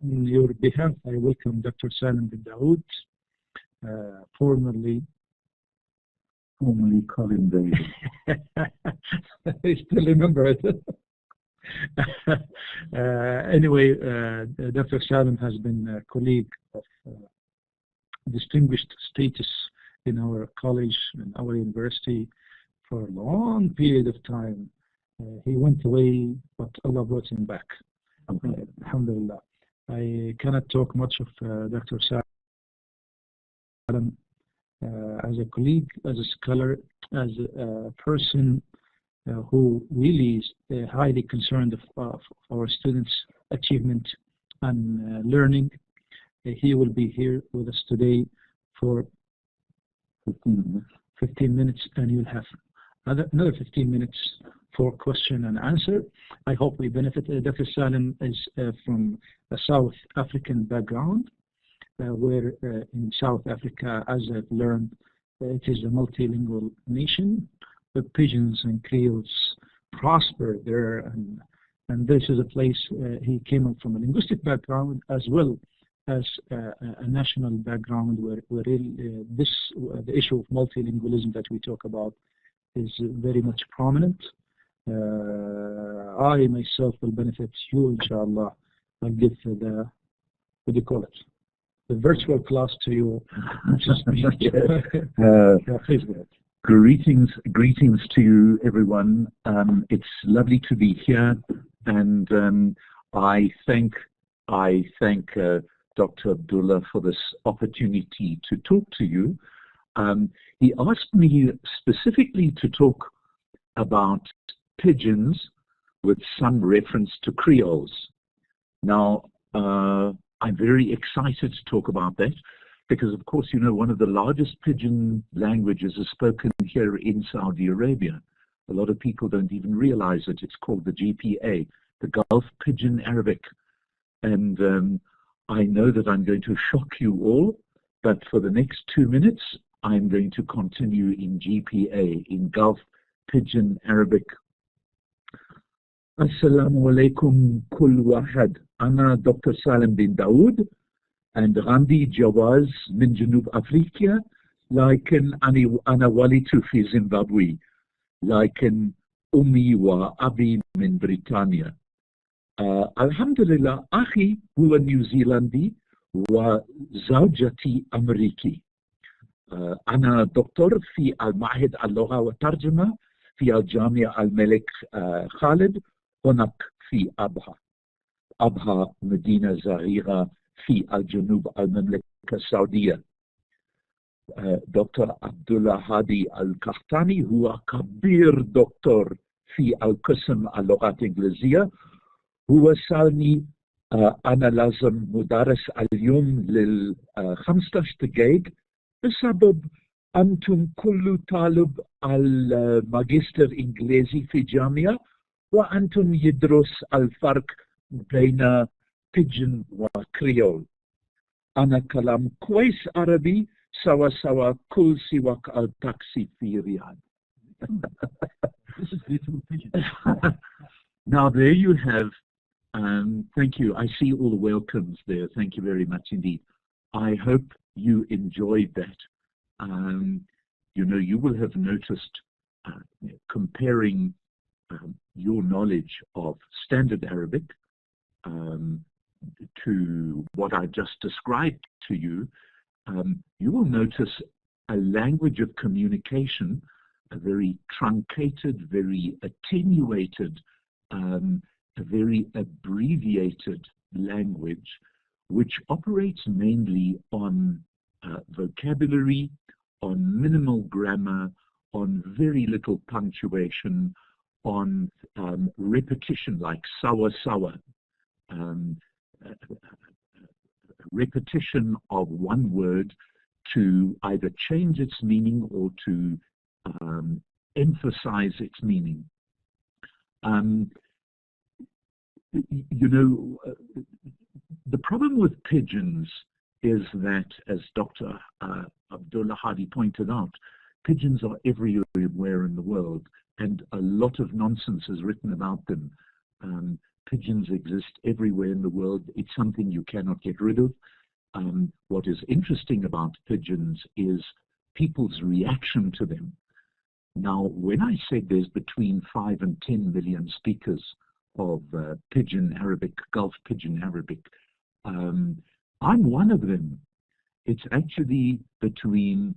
On your behalf, I welcome Dr. Salim bin Dawood, formerly Colin David. I still remember it. Anyway, Dr. Salim has been a colleague of distinguished status in our college and our university for a long period of time. He went away, but Allah brought him back. Alhamdulillah. I cannot talk much of Dr. Salim as a colleague, as a scholar, as a person who really is highly concerned of our students' achievement and learning. He will be here with us today for 15 minutes, and you'll have another 15 minutes for question and answer. I hope we benefit. Dr. Salim is from a South African background, where in South Africa, as I've learned, it is a multilingual nation. The Pidgins and Creoles prosper there, and this is a place he came up from a linguistic background as well as a national background where the issue of multilingualism that we talk about is very much prominent. I myself will benefit you, inshallah. I'll give the, what do you call it? The virtual class to you. Greetings to you, everyone. It's lovely to be here, and I thank Dr. Abdullah for this opportunity to talk to you. He asked me specifically to talk about Pidgins with some reference to Creoles. Now, I'm very excited to talk about that because, of course, you know, one of the largest Pidgin languages is spoken here in Saudi Arabia. A lot of people don't even realize it. It's called the GPA, the Gulf Pidgin Arabic. And I know that I'm going to shock you all, but for the next 2 minutes, I'm going to continue in GPA, in Gulf Pidgin Arabic. Assalamu alaikum kul wahad. Ana Dr. Salim bin Dawood and Randi Jawaz min Junub Afrika, لكن أنا ولدت في زيمبابوي لكن أمي وأبي من بريطانيا. الحمد لله أخي هو نيوزيلندي وزوجتي أمريكي. أنا دكتور في المعهد اللغة والترجمة في الجامعة الملك خالد هناك في أبها مدينة صغيرة في الجنوب المملكة السعودية. دكتور عبد الله هادي القحطاني هو كبير دكتور في القسم اللغات الإنجليزية. هو سألني أنا لازم مدرس اليوم لل15 دقيقة بسبب أنتم كل طالب الماجستير إنجليزي في جامعة وأنتم يدرس الفرق بين بيجن وكريول. أنا كلام كويس عربي سوا كل سواك التاكسي في رياض. This is beautiful Pidgin. Now there you have, thank you. I see all the welcomes there. Thank you very much indeed. I hope you enjoyed that. You know, you will have noticed comparing your knowledge of Standard Arabic to what I just described to you, you will notice a language of communication, a very truncated, very attenuated, a very abbreviated language, which operates mainly on vocabulary, on minimal grammar, on very little punctuation, on repetition like sawa, repetition of one word to either change its meaning or to emphasize its meaning. You know, the problem with Pidgins is that, as Dr. Abdullah Hadi pointed out, Pidgins are everywhere in the world, and a lot of nonsense is written about them. Pigeons exist everywhere in the world. It's something you cannot get rid of. What is interesting about pigeons is people's reaction to them. Now, when I said there's between 5 and 10 million speakers of Pidgin Arabic, Gulf Pidgin Arabic, I'm one of them. It's actually between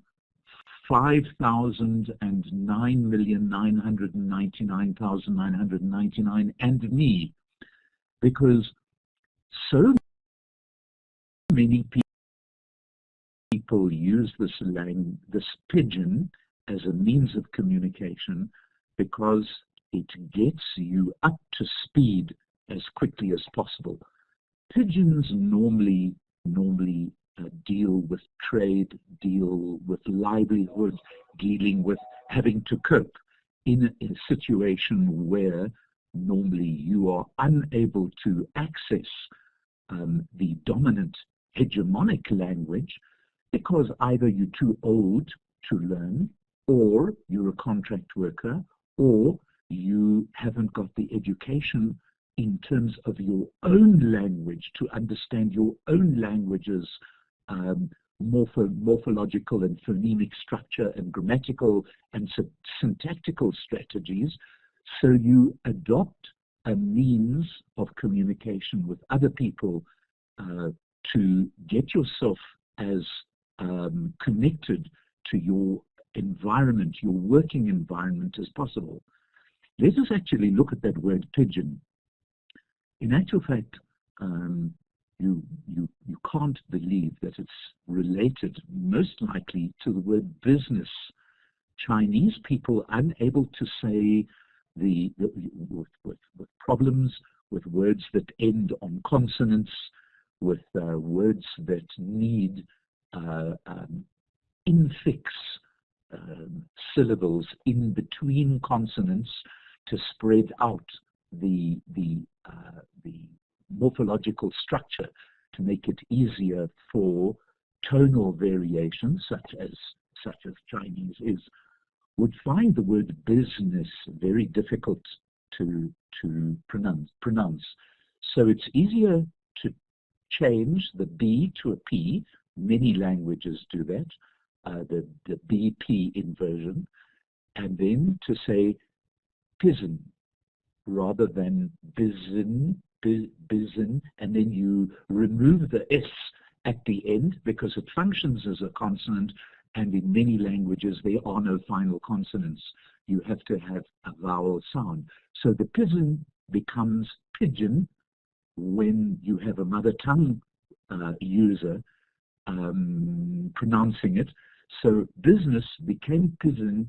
5,000 and 9,999,999 and me, because so many people use this pidgin as a means of communication because it gets you up to speed as quickly as possible. Pigeons normally deal with trade, deal with livelihood, dealing with having to cope in a situation where normally you are unable to access the dominant hegemonic language because either you're too old to learn, or you're a contract worker, or you haven't got the education in terms of your own language to understand your own language's morphological and phonemic structure and grammatical and syntactical strategies. So you adopt a means of communication with other people to get yourself as connected to your environment, your working environment as possible. Let us actually look at that word pigeon. In actual fact, you can't believe that it's related most likely to the word business. Chinese people unable to say with problems, with words that end on consonants, with words that need infix syllables in between consonants to spread out the morphological structure to make it easier for tonal variations, such as Chinese is, would find the word business very difficult to pronounce. So it's easier to change the B to a P. Many languages do that, the BP inversion, and then to say pizen rather than bizin, and then you remove the S at the end because it functions as a consonant, and in many languages there are no final consonants. You have to have a vowel sound. So the pigeon becomes pigeon when you have a mother tongue user pronouncing it. So business became pigeon,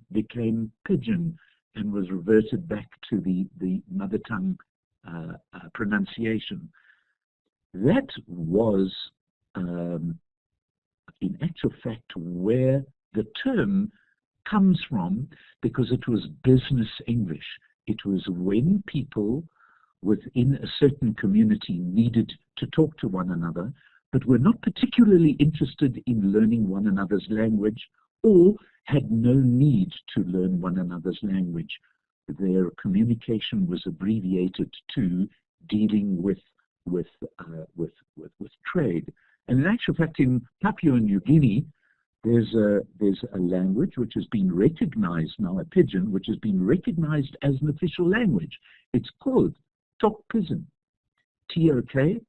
and was reverted back to the mother tongue pronunciation. That was, in actual fact, where the term comes from, because it was business English. It was when people within a certain community needed to talk to one another, but were not particularly interested in learning one another's language, or had no need to learn one another's language. Their communication was abbreviated to dealing with trade. And in actual fact, in Papua New Guinea, there's a language which has been recognized now, a pidgin, which has been recognized as an official language. It's called Tok Pisin, T-O-K-P-I-S-I-N,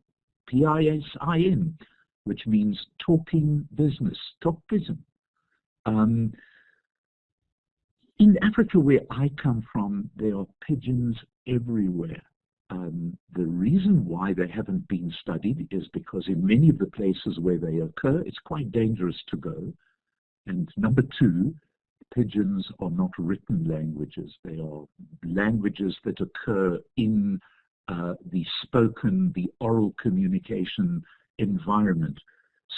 which means talking business, Tok Pisin. In Africa, where I come from, there are pigeons everywhere. The reason why they haven't been studied is because in many of the places where they occur, it's quite dangerous to go. And number two, pigeons are not written languages. They are languages that occur in the spoken, the oral communication environment.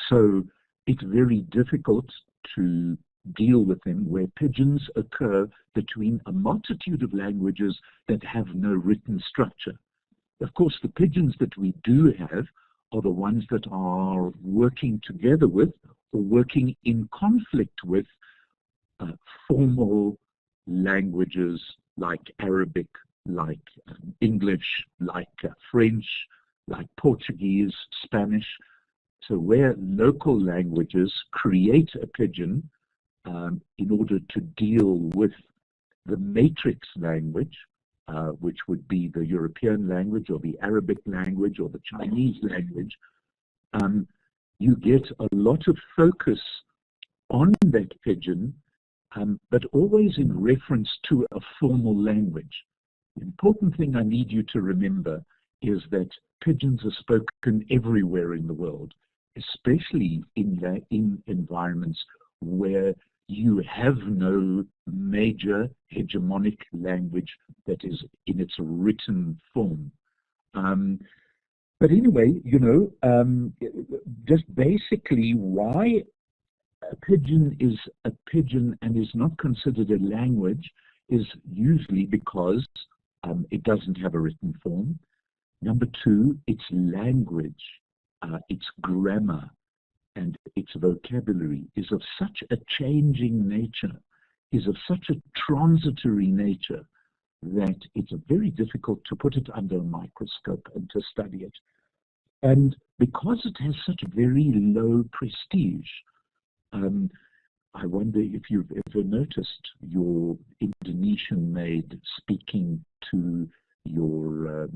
So it's very difficult to deal with them, where pigeons occur between a multitude of languages that have no written structure. Of course, the pigeons that we do have are the ones that are working together with, or working in conflict with, formal languages like Arabic, like English, like French, like Portuguese, Spanish. So where local languages create a pidgin in order to deal with the matrix language, which would be the European language or the Arabic language or the Chinese language, you get a lot of focus on that pidgin, but always in reference to a formal language. The important thing I need you to remember is that pidgins are spoken everywhere in the world, especially in environments where you have no major hegemonic language that is in its written form. But anyway, just basically why a pidgin is a pidgin and is not considered a language is usually because it doesn't have a written form. Number two, its language, its grammar, and its vocabulary is of such a changing nature, is of such a transitory nature, that it's very difficult to put it under a microscope and to study it. And because it has such very low prestige, I wonder if you've ever noticed your Indonesian maid speaking to your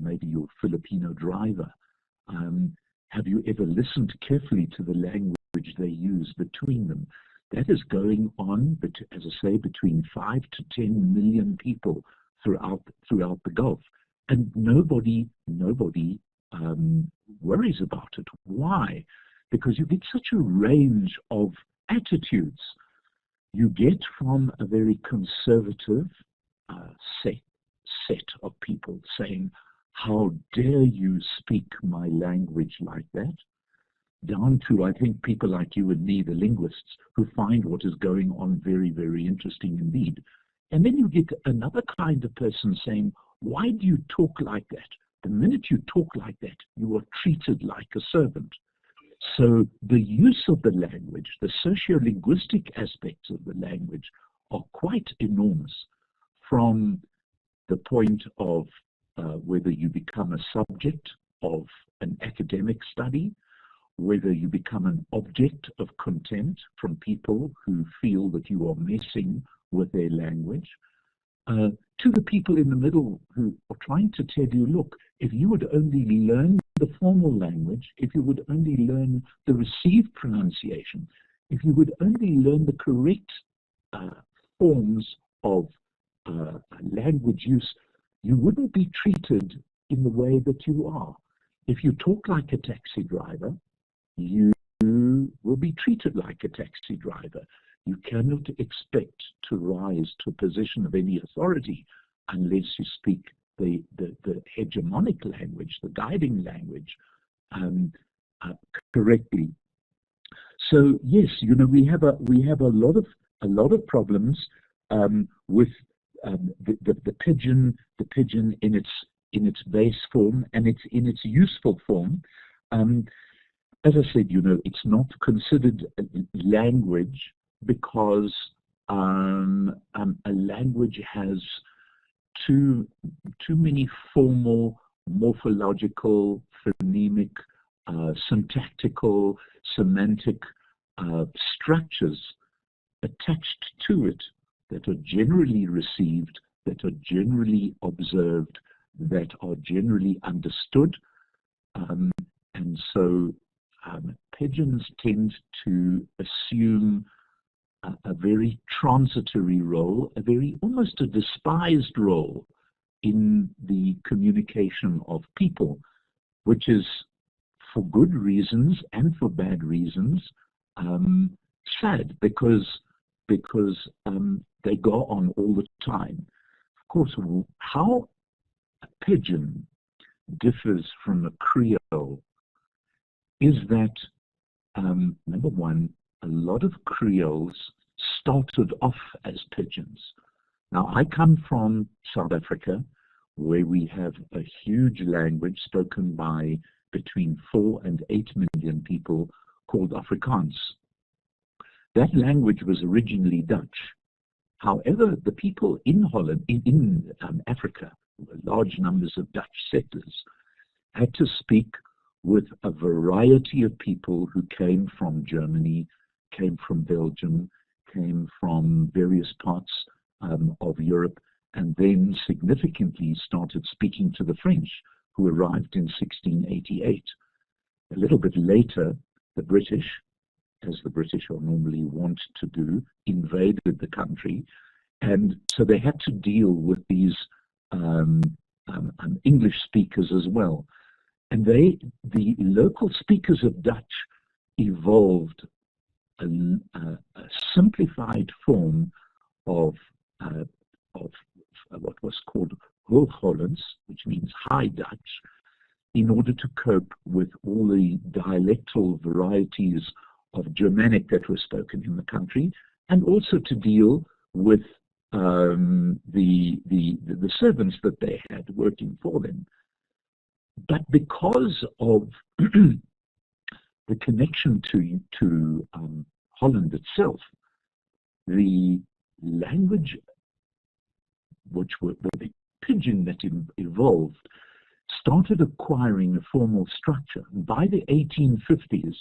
maybe your Filipino driver. Have you ever listened carefully to the language they use between them? That is going on, but as I say, between 5 to 10 million people throughout the Gulf, and nobody worries about it. Why? Because you get such a range of attitudes. You get from a very conservative set of people saying, "How dare you speak my language like that?" down to, I think, people like you and me, the linguists, who find what is going on very, very interesting indeed. And then you get another kind of person saying, "Why do you talk like that? The minute you talk like that, you are treated like a servant." So the use of the language, the socio-linguistic aspects of the language are quite enormous, from the point of whether you become a subject of an academic study, whether you become an object of contempt from people who feel that you are messing with their language, to the people in the middle who are trying to tell you, look, if you would only learn the formal language, if you would only learn the received pronunciation, if you would only learn the correct forms of language use, you wouldn't be treated in the way that you are. If you talk like a taxi driver, you will be treated like a taxi driver. You cannot expect to rise to a position of any authority unless you speak the hegemonic language, the guiding language, correctly. So yes, we have a lot of problems with the pidgin in its base form and in its useful form. As I said, it's not considered a language because a language has too many formal, morphological, phonemic, syntactical, semantic structures attached to it that are generally received, that are generally observed, that are generally understood. And so pidgins tend to assume a very transitory role, almost a despised role in the communication of people, which is, for good reasons and for bad reasons, sad, because they go on all the time. Of course, how a pidgin differs from a Creole is that, number one, a lot of Creoles started off as pidgins. Now, I come from South Africa, where we have a huge language spoken by between 4 and 8 million people called Afrikaans. That language was originally Dutch, However, the people in Holland, in Africa, large numbers of Dutch settlers, had to speak with a variety of people who came from Germany, came from Belgium, came from various parts of Europe, and then significantly started speaking to the French, who arrived in 1688. A little bit later, the British, as the British are normally wont to do, invaded the country, and so they had to deal with these English speakers as well. And the local speakers of Dutch evolved a simplified form of what was called Hoog-Hollands, which means High Dutch, in order to cope with all the dialectal varieties of Germanic that were spoken in the country, and also to deal with the servants that they had working for them. But because of the connection to Holland itself, the language, which were the Pidgin that evolved, started acquiring a formal structure. And by the 1850s,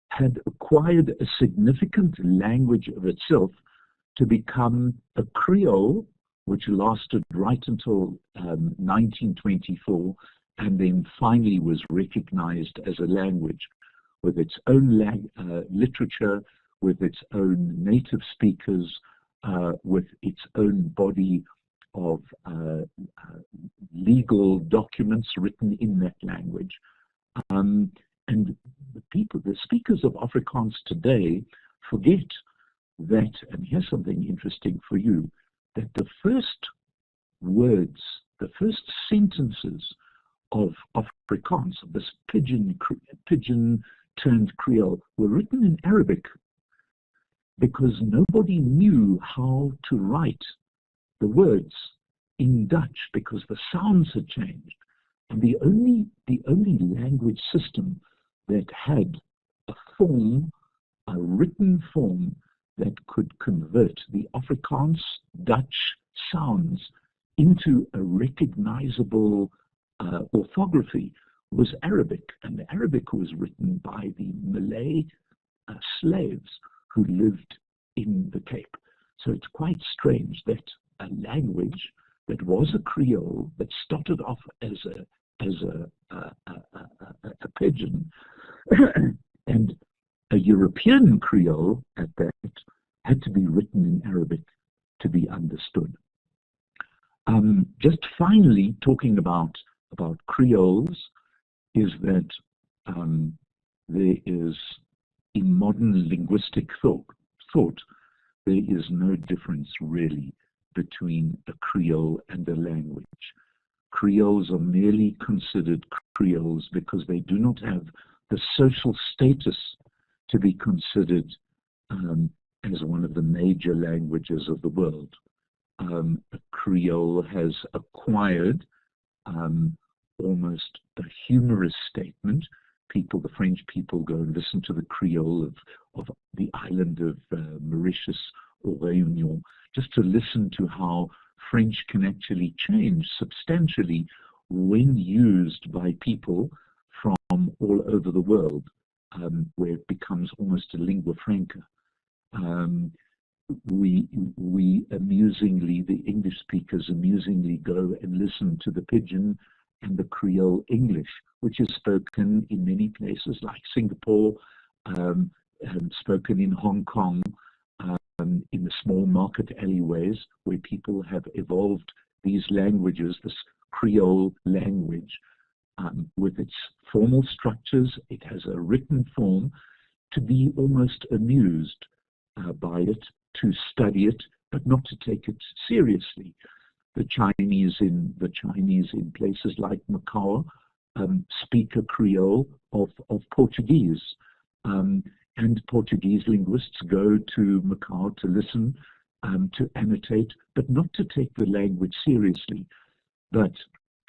had acquired a significant language of itself to become a Creole, which lasted right until 1924, and then finally was recognized as a language with its own literature, with its own native speakers, with its own body of legal documents written in that language. And the speakers of Afrikaans today forget that, and here's something interesting for you, that the first words, the first sentences of Afrikaans, of this Pidgin turned Creole, were written in Arabic, because nobody knew how to write the words in Dutch, because the sounds had changed. And the only language system that had a form, a written form, that could convert the Afrikaans Dutch sounds into a recognizable orthography was Arabic. And Arabic was written by the Malay slaves who lived in the Cape. So it's quite strange that a language that was a Creole, that started off as a Pidgin, and a European Creole at that, had to be written in Arabic to be understood. Just finally, talking about Creoles, is that there is, in modern linguistic thought, there is no difference really between a Creole and a language. Creoles are merely considered Creoles because they do not have the social status to be considered as one of the major languages of the world. A Creole has acquired almost a humorous statement. The French people, go and listen to the Creole of the island of Mauritius or Réunion, just to listen to how French can actually change substantially when used by people from all over the world, where it becomes almost a lingua franca. We amusingly, the English speakers amusingly go and listen to the Pidgin and the Creole English, which is spoken in many places like Singapore, spoken in Hong Kong, in the small market alleyways where people have evolved these languages, this Creole language, with its formal structures. It has a written form, to be almost amused by it, to study it, but not to take it seriously. The Chinese in places like Macau speak a Creole of Portuguese, and Portuguese linguists go to Macau to listen, to annotate, but not to take the language seriously. But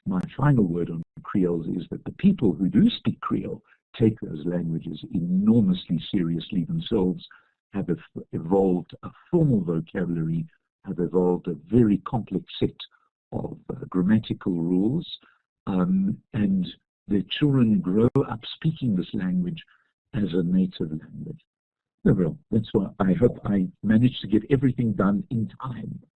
my final word on Creoles is that the people who do speak Creole take those languages enormously seriously themselves, have evolved a formal vocabulary have evolved a very complex set of grammatical rules, and their children grow up speaking this language as a native language. Well, that's why I hope I managed to get everything done in time.